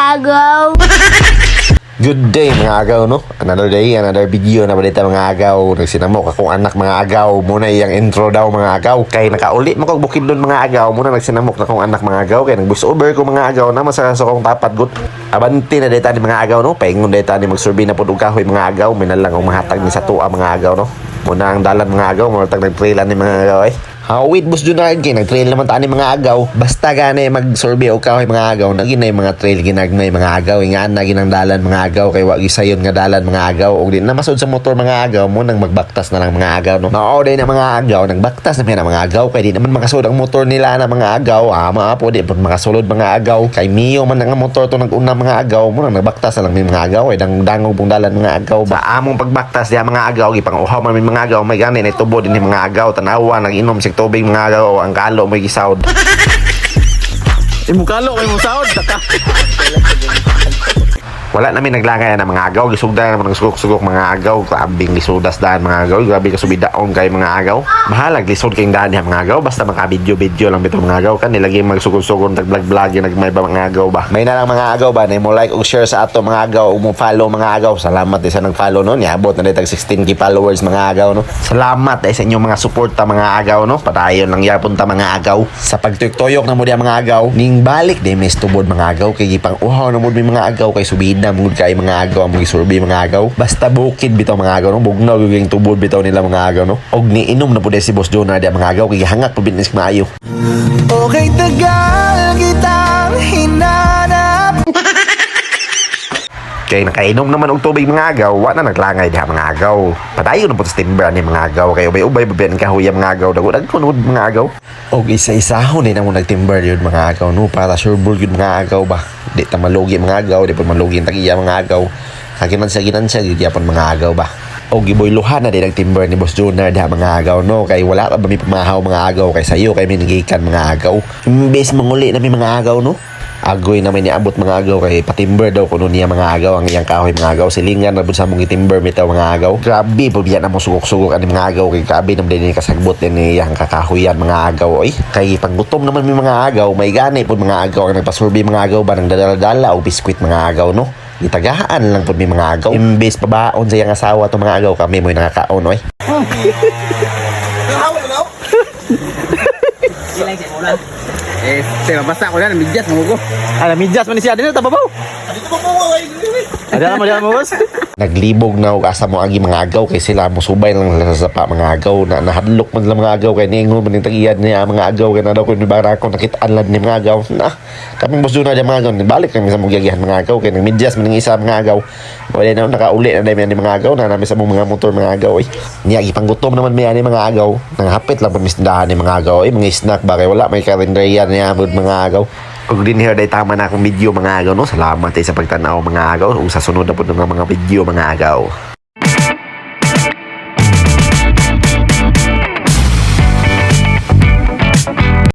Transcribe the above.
agaw. Good day mga agaw, no? Another day, another video na balita mga agaw. Nagsinamok akong anak mga agaw. Muna iyang intro daw mga agaw. Kay nakauli mo kong bukid doon mga agaw. Muna nagsinamok na akong anak mga agaw. Kay nag-voice over ko mga agaw na masaraso kong tapat gut. Abanti na data ni mga agaw, no? Paingon data ni magsurvey na po kahoy mga agaw. Minalang ang mahatag ni sa tuwa mga agaw, no? Muna ang dalan mga agaw. Muna nag-trailan ni mga agaw eh. Wait, boss Junard, kay nag-trail naman taan mga agaw. Basta gana mag-survey o kahoy mga agaw. Naginay mga trail ginagmay mga agaw. Nga na ginang dalan mga agaw. Kay wag isayon nga dalan mga agaw. O din na masod sa motor mga agaw mo nang magbaktas na lang mga agaw. No? Naoday na mga agaw. Nagbaktas na mga agaw. Kay di naman makasod ang motor nila na mga agaw. Maapo di po makasulod mga agaw. Kay Mio man ang motor to nag-una mga agaw. Mo nang nagbaktas na lang mga agaw. Ay dangog pong dalan mga agaw. Sa among pagbaktas diya mga agaw. Gipang uhaw man mga agaw. May gani na itubo din mga agaw. Tanawa nag-inom sig tubig mga agaw, ang kalo may gisawd. Imukalo kay mo sahod taka. Wala namin naglangay na mga agaw, gisugdan naman ng sugok-sugok mga agaw, grabing lisudas daan mga agaw, grabe ka subidaon kay mga agaw. Mahalag lisod kayong daan niya mga agaw, basta maka-video lang bito mga agaw kan nilagay magsugod-sugod nag-vlog nagmay ba mga agaw ba. May na lang mga agaw ba na mo like o share sa ato mga agaw, o mo follow mga agaw. Salamat sa nag-follow no, niabot na ditag 16k followers mga agaw no. Salamat sa inyong mga suporta mga agaw no. Padayon lang yapon ta mga agaw. Sa pagtuyok na mo diya mga agaw, ning balik di mes tubod mga agaw kay gipang uhaw na mo mga agaw kay subida mungod kay mga agaw ang survey mga agaw. Basta bukid bitaw mga agaw no, bugnaw yung tubod bitaw nila mga agaw no. Og niinom na pud si Boss Jonah dia mga agaw kay hangak pa business maayo. Okay, tagal kitang hinanap. Kay nakainom naman og tubig mga agaw, wa na naglangay diha mga agaw. Padayon na po sa timber ni mga agaw kay ubay-ubay baben kahuya mga agaw dagdag kunod mga agaw. Og isa-isahon din mo nagtimber yun mga agaw no para sure bull yun mga agaw ba. Di ta malugi mga agaw, di pa malugi tagiya mga agaw. Hakiman sa ginansya di yapon mga agaw ba. Og giboyluhan na din ang timber ni Boss Jonah diha mga agaw no kay wala pa ba mi pamahaw mga agaw kay sayo kay minigikan mga agaw. Imbes manguli na mi mga agaw no. Agoy naman niabot mga agaw kay patimber daw kuno niya mga agaw ang iyang kahoy mga agaw silingan na sa mong timber bitaw mga agaw. Grabe po biyan na mo sugok-sugok ani mga agaw kay grabe naman din kasagbot din iyang kakahuyan mga agaw oy. Kay paggutom naman mi mga agaw may gani po mga agaw ang nagpasurvey mga agaw ba nang dala-dala o biskwit mga agaw no. Gitagaan lang po mi mga agaw. Imbes pabaon sa iyang asawa to mga agaw kami mo nakakaon oy. Basta ko na midyas mo ko. Midyas man siya din tababaw. Ada mo boss. Naglibog na og asa mo agi mga agaw kay sila mo subay lang sa sapa mga agaw na nahadlok man lang mga agaw kay ningon man ning tagiyan niya mga agaw kay na daw kun bara ko nakitaan lang ni mga agaw na kaming Boss Jonah mga agaw balik kami sa mugiyagihan mga agaw kay nang midyas man ning isa mga agaw wala na nakauli na dai mga agaw na nami sa mga motor mga agaw niya gipanggutom naman may ani mga agaw nang hapit lang pamisdahan ni mga agaw mga snack ba kay wala may kalendarya niya mga agaw. Kung din here day tama na akong video mga agaw no. Salamat sa pagtanaw mga agaw. Ug sa sunod na po ng mga video mga agaw.